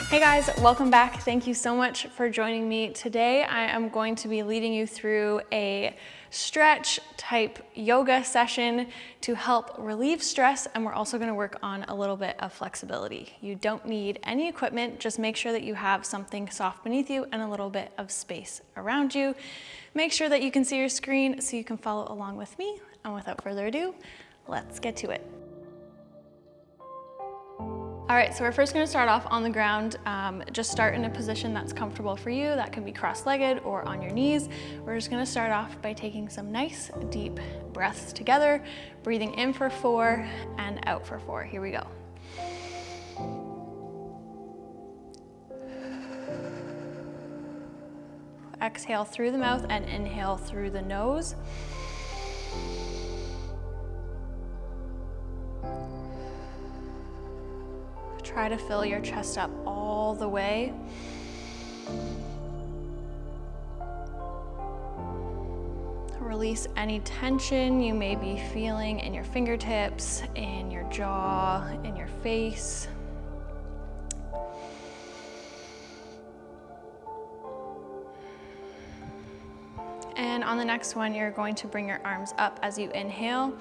Hey guys, welcome back. Thank you so much for joining me. Today I am going to be leading you through a stretch type yoga session to help relieve stress, and we're also going to work on a little bit of flexibility. You don't need any equipment, just make sure that you have something soft beneath you and a little bit of space around you. Make sure that you can see your screen so you can follow along with me, and without further ado, let's get to it. All right, so we're first gonna start off on the ground. Just start in a position that's comfortable for you. That can be cross-legged or on your knees. We're just gonna start off by taking some nice deep breaths together, breathing in for 4 and out for 4. Here we go. Exhale through the mouth and inhale through the nose. Try to fill your chest up all the way. Release any tension you may be feeling in your fingertips, in your jaw, in your face. And on the next one, you're going to bring your arms up as you inhale.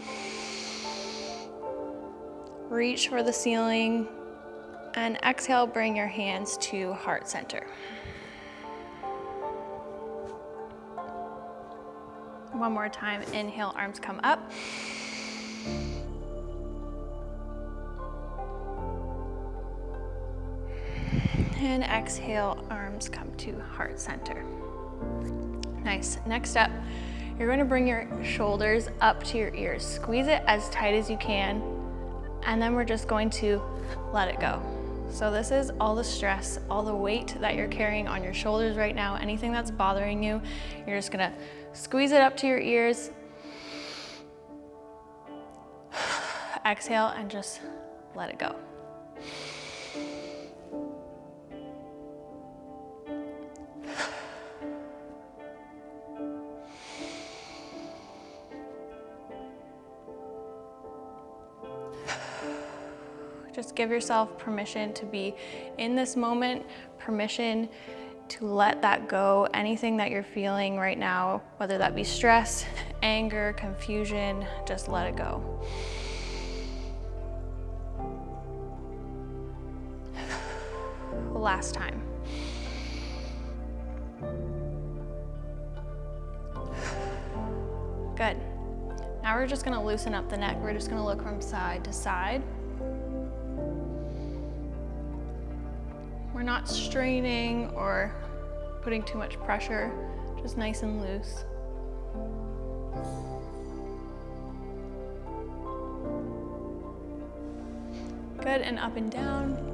Reach for the ceiling. And exhale, bring your hands to heart center. One more time, inhale, arms come up. And exhale, arms come to heart center. Nice. Next up, you're going to bring your shoulders up to your ears. Squeeze it as tight as you can, and then we're just going to let it go. So this is all the stress, all the weight that you're carrying on your shoulders right now, anything that's bothering you, you're just gonna squeeze it up to your ears. Exhale and just let it go. Just give yourself permission to be in this moment, permission to let that go. Anything that you're feeling right now, whether that be stress, anger, confusion, just let it go. Last time. Good. Now we're just gonna loosen up the neck. We're just gonna look from side to side. We're not straining or putting too much pressure, just nice and loose. Good, and up and down.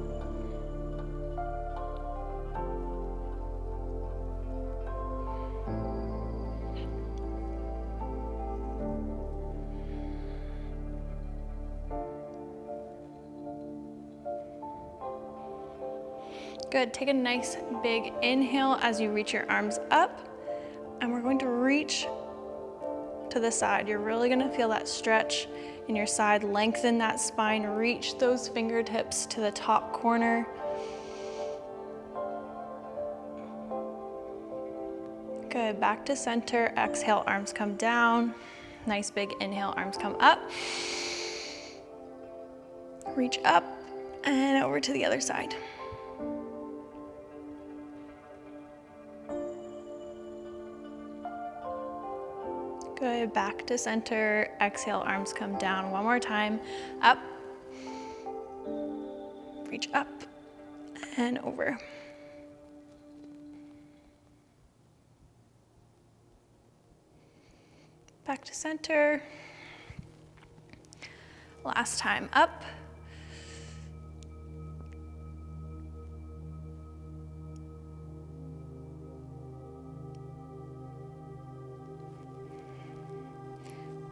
Good, take a nice big inhale as you reach your arms up, and we're going to reach to the side. You're really gonna feel that stretch in your side, lengthen that spine, reach those fingertips to the top corner. Good, back to center, exhale, arms come down. Nice big inhale, arms come up. Reach up and over to the other side. Good, back to center, exhale, arms come down. One more time, up, reach up and over. Back to center. Last time, up.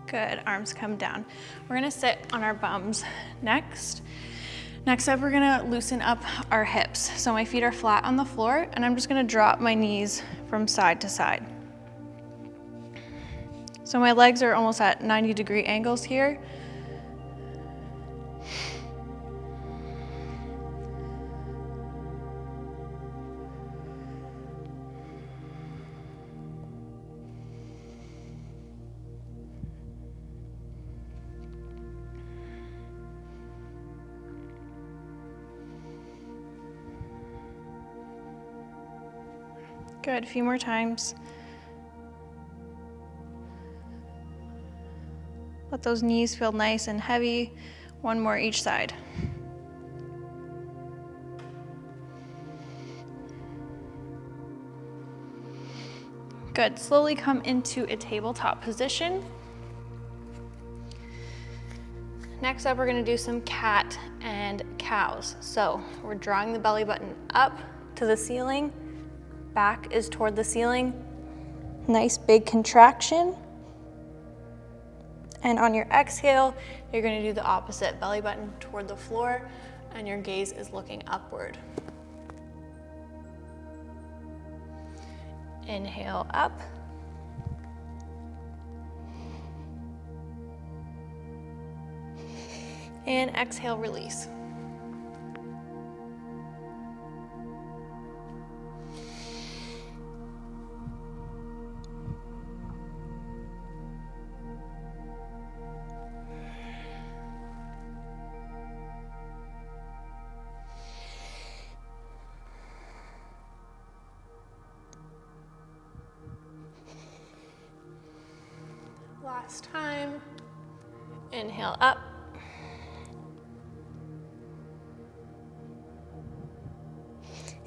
Good, arms come down. We're gonna sit on our bums next. Next up, we're gonna loosen up our hips. So my feet are flat on the floor, and I'm just gonna drop my knees from side to side. So my legs are almost at 90-degree angles here. Good, a few more times. Let those knees feel nice and heavy. One more each side. Good, slowly come into a tabletop position. Next up, we're gonna do some cat and cows. So we're drawing the belly button up to the ceiling, back is toward the ceiling. Nice big contraction. And on your exhale, you're gonna do the opposite, belly button toward the floor, and your gaze is looking upward. Inhale up. And exhale, release. Last time. Inhale up.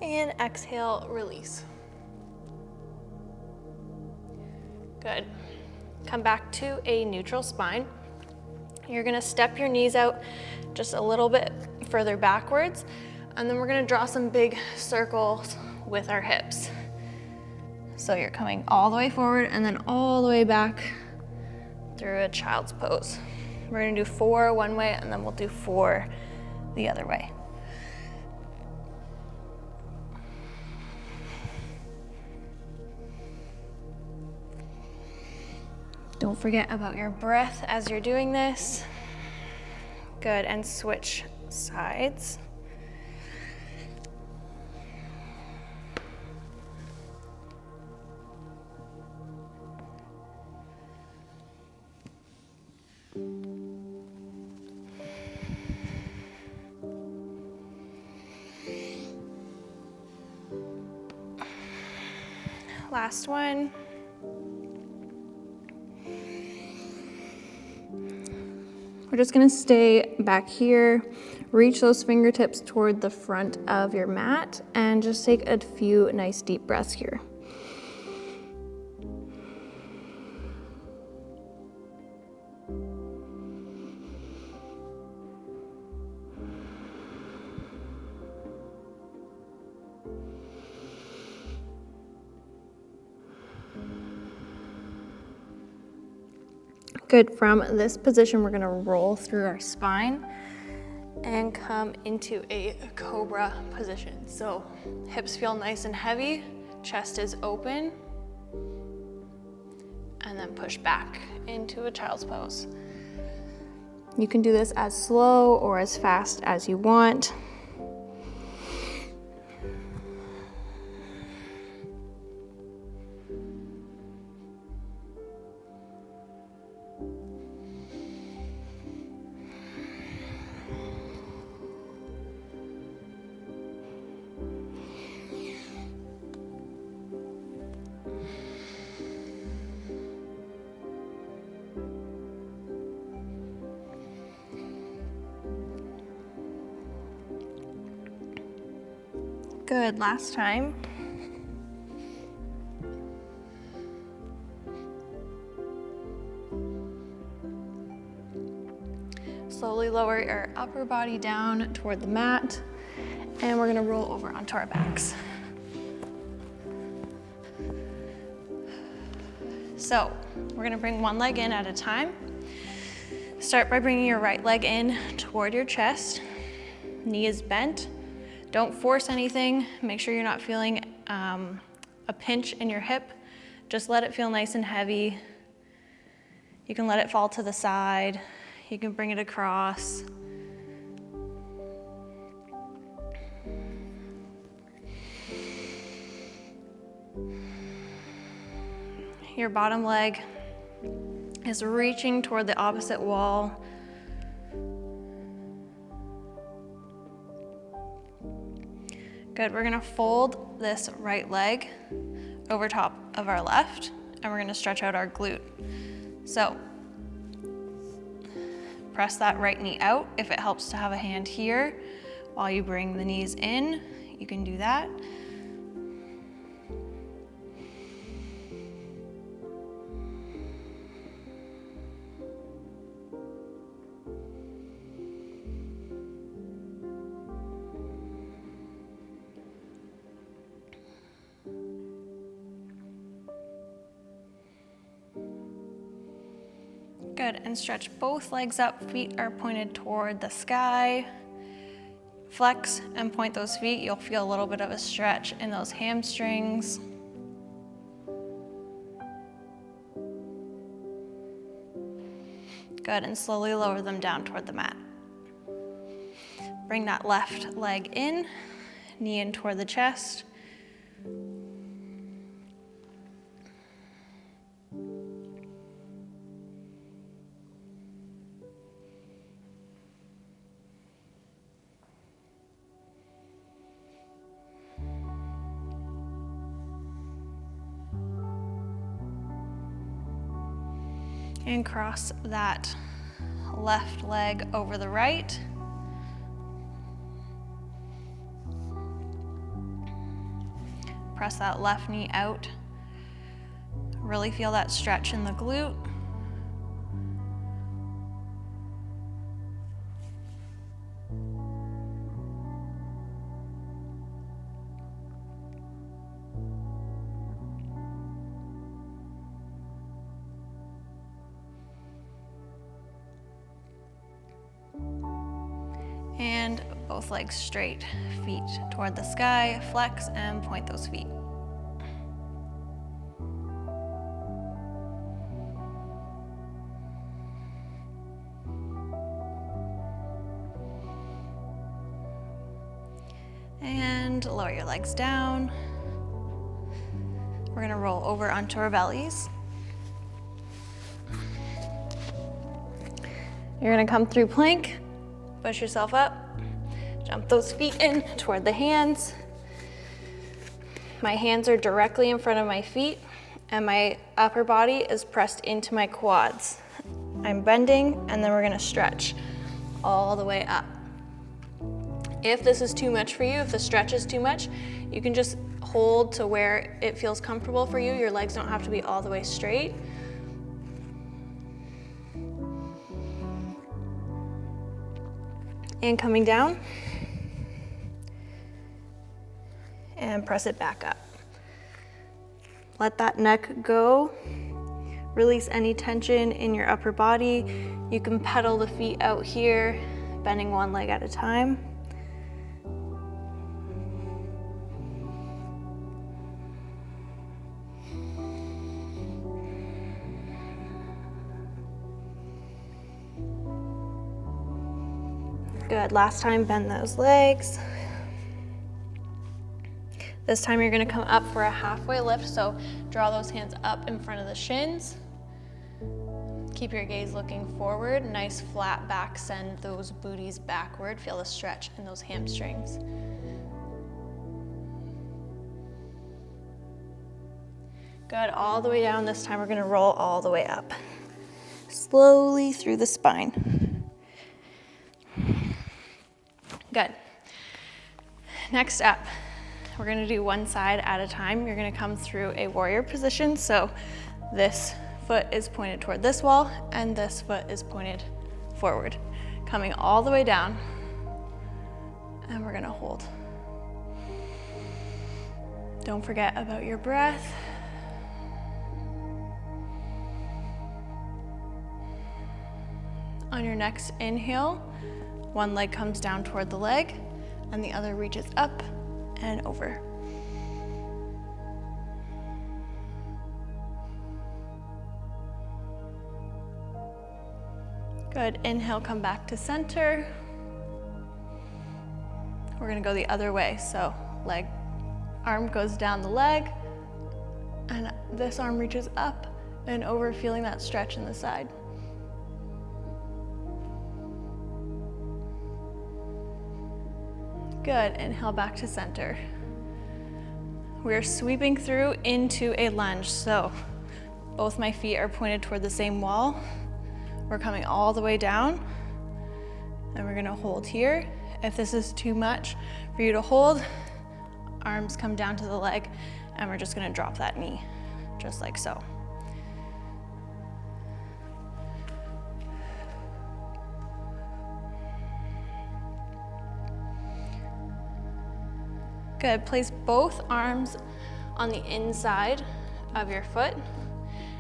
And exhale, release. Good. Come back to a neutral spine. You're gonna step your knees out just a little bit further backwards, and then we're gonna draw some big circles with our hips. So you're coming all the way forward and then all the way back through a child's pose. We're gonna do 4 one way, and then we'll do 4 the other way. Don't forget about your breath as you're doing this. Good, and switch sides. Last one. We're just gonna stay back here, reach those fingertips toward the front of your mat, and just take a few nice deep breaths here. Good, from this position, we're gonna roll through our spine and come into a Cobra position. So hips feel nice and heavy, chest is open, and then push back into a child's pose. You can do this as slow or as fast as you want. Good, last time. Slowly lower your upper body down toward the mat, and we're gonna roll over onto our backs. So we're gonna bring one leg in at a time. Start by bringing your right leg in toward your chest. Knee is bent. Don't force anything. Make sure you're not feeling a pinch in your hip. Just let it feel nice and heavy. You can let it fall to the side. You can bring it across. Your bottom leg is reaching toward the opposite wall. Good, we're gonna fold this right leg over top of our left, and we're gonna stretch out our glute. So, press that right knee out. If it helps to have a hand here while you bring the knees in, you can do that. Good, and stretch both legs up, feet are pointed toward the sky. Flex and point those feet, you'll feel a little bit of a stretch in those hamstrings. Good, and slowly lower them down toward the mat. Bring that left leg in, knee in toward the chest. And cross that left leg over the right. Press that left knee out. Really feel that stretch in the glute. And both legs straight, feet toward the sky, flex and point those feet. And lower your legs down. We're gonna roll over onto our bellies. You're gonna come through plank. Push yourself up, jump those feet in toward the hands. My hands are directly in front of my feet and my upper body is pressed into my quads. I'm bending and then we're gonna stretch all the way up. If this is too much for you, if the stretch is too much, you can just hold to where it feels comfortable for you. Your legs don't have to be all the way straight. And coming down, and press it back up. Let that neck go. Release any tension in your upper body. You can pedal the feet out here, bending one leg at a time. Good, last time, bend those legs. This time you're gonna come up for a halfway lift, so draw those hands up in front of the shins. Keep your gaze looking forward, nice flat back, send those booties backward, feel the stretch in those hamstrings. Good, all the way down. This time we're gonna roll all the way up. Slowly through the spine. Good. Next up, we're gonna do one side at a time. You're gonna come through a warrior position. So this foot is pointed toward this wall and this foot is pointed forward. Coming all the way down, and we're gonna hold. Don't forget about your breath. On your next inhale, one leg comes down toward the leg and the other reaches up and over. Good, inhale, come back to center. We're gonna go the other way. So arm goes down the leg and this arm reaches up and over, feeling that stretch in the side. Good, inhale back to center. We're sweeping through into a lunge. So both my feet are pointed toward the same wall. We're coming all the way down and we're gonna hold here. If this is too much for you to hold, arms come down to the leg and we're just gonna drop that knee, just like so. Good, place both arms on the inside of your foot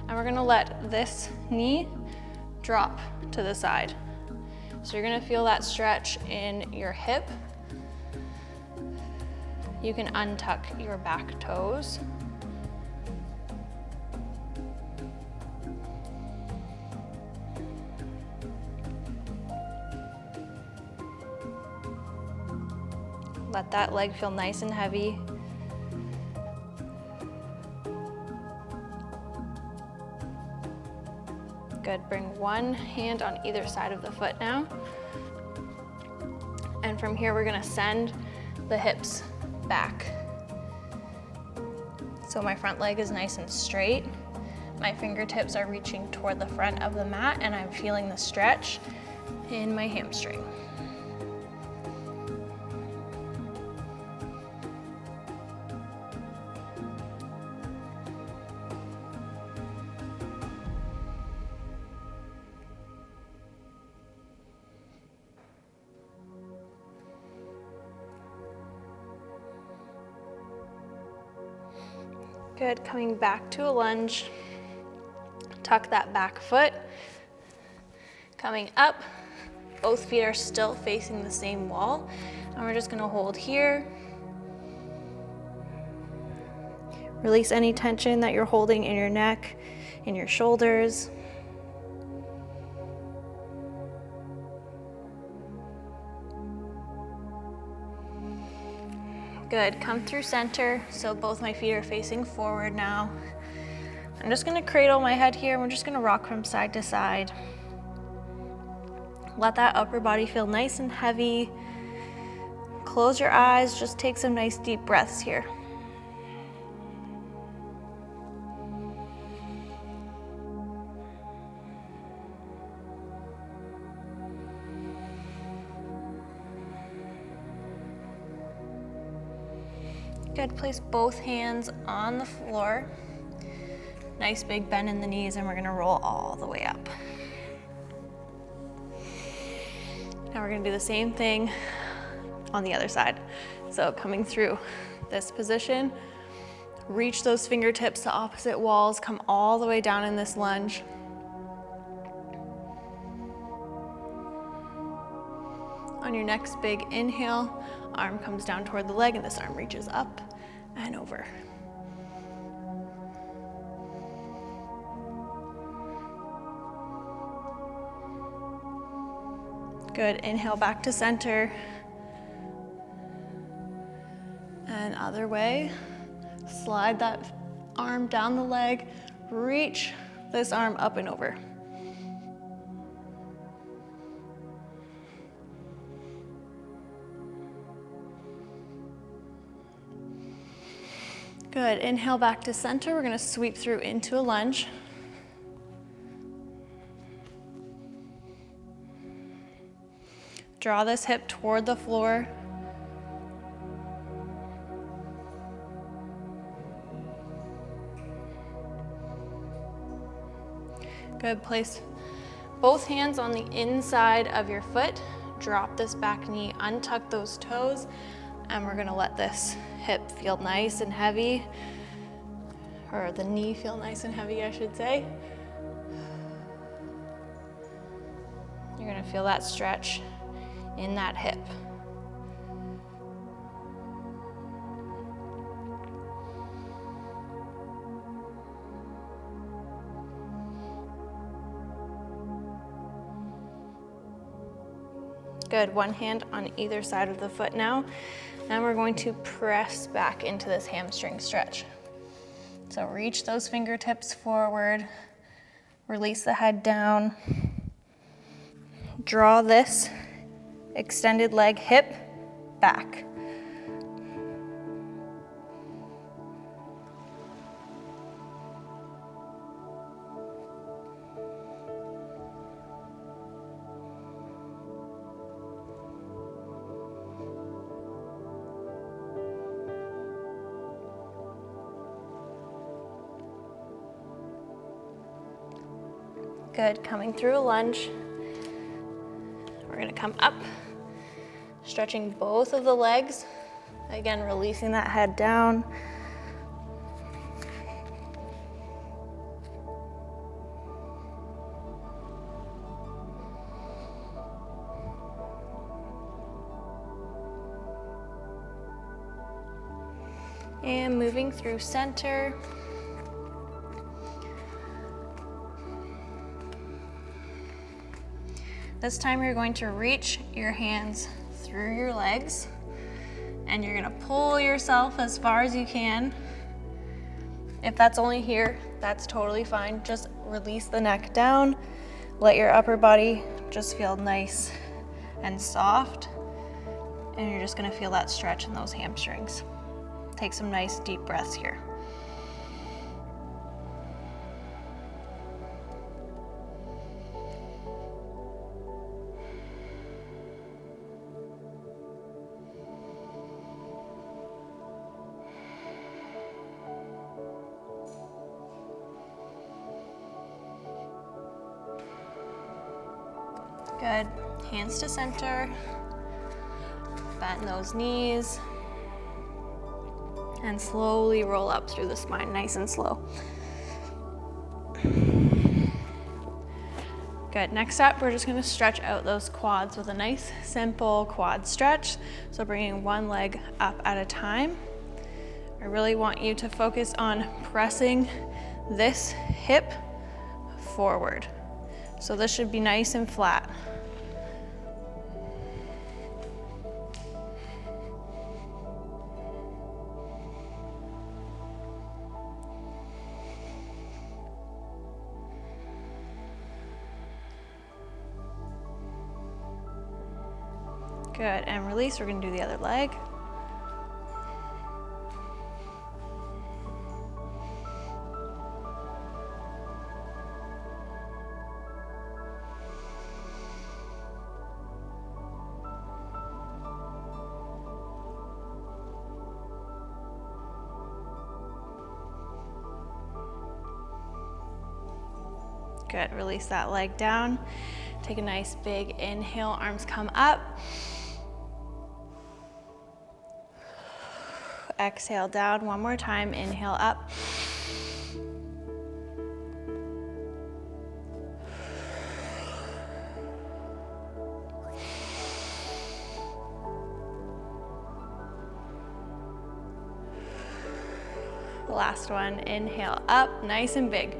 and we're gonna let this knee drop to the side. So you're gonna feel that stretch in your hip. You can untuck your back toes. Let that leg feel nice and heavy. Good, bring one hand on either side of the foot now. And from here, we're gonna send the hips back. So my front leg is nice and straight. My fingertips are reaching toward the front of the mat and I'm feeling the stretch in my hamstring. Good, coming back to a lunge. Tuck that back foot. Coming up, both feet are still facing the same wall. And we're just gonna hold here. Release any tension that you're holding in your neck, in your shoulders. Good, come through center. So both my feet are facing forward now. I'm just gonna cradle my head here. We're just gonna rock from side to side. Let that upper body feel nice and heavy. Close your eyes, just take some nice deep breaths here. Good, place both hands on the floor. Nice big bend in the knees and we're gonna roll all the way up. Now we're gonna do the same thing on the other side. So coming through this position, reach those fingertips to opposite walls, come all the way down in this lunge. On your next big inhale, arm comes down toward the leg and this arm reaches up and over. Good, inhale back to center. And other way, slide that arm down the leg, reach this arm up and over. Good, inhale back to center. We're gonna sweep through into a lunge. Draw this hip toward the floor. Good, place both hands on the inside of your foot. Drop this back knee, untuck those toes, and we're gonna let this hip feel nice and heavy, or the knee feel nice and heavy, I should say. You're gonna feel that stretch in that hip. Good, one hand on either side of the foot now. Now we're going to press back into this hamstring stretch. So reach those fingertips forward, release the head down, draw this extended leg hip back. Good, coming through a lunge. We're gonna come up, stretching both of the legs. Again, releasing that head down. And moving through center. This time you're going to reach your hands through your legs and you're gonna pull yourself as far as you can. If that's only here, that's totally fine. Just release the neck down. Let your upper body just feel nice and soft. And you're just gonna feel that stretch in those hamstrings. Take some nice deep breaths here. Good, hands to center, bend those knees, and slowly roll up through the spine, nice and slow. Good, next up, we're just gonna stretch out those quads with a nice, simple quad stretch. So bringing one leg up at a time. I really want you to focus on pressing this hip forward. So this should be nice and flat. Good, and release. We're gonna do the other leg. Good, release that leg down. Take a nice big inhale, arms come up. Exhale down, one more time, inhale up. Last one, inhale up, nice and big.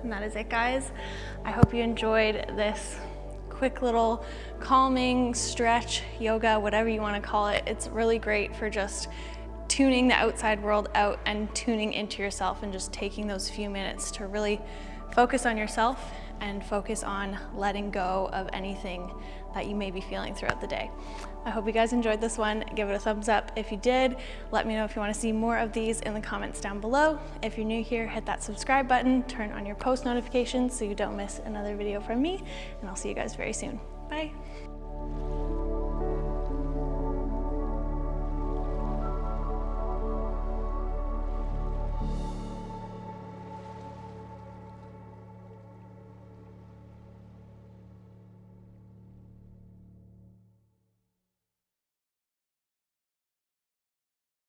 And that is it, guys. I hope you enjoyed this quick little calming stretch, yoga, whatever you want to call it. It's really great for just tuning the outside world out and tuning into yourself and just taking those few minutes to really focus on yourself and focus on letting go of anything that you may be feeling throughout the day. I hope you guys enjoyed this one. Give it a thumbs up if you did. Let me know if you want to see more of these in the comments down below. If you're new here, hit that subscribe button, turn on your post notifications so you don't miss another video from me, and I'll see you guys very soon. Bye.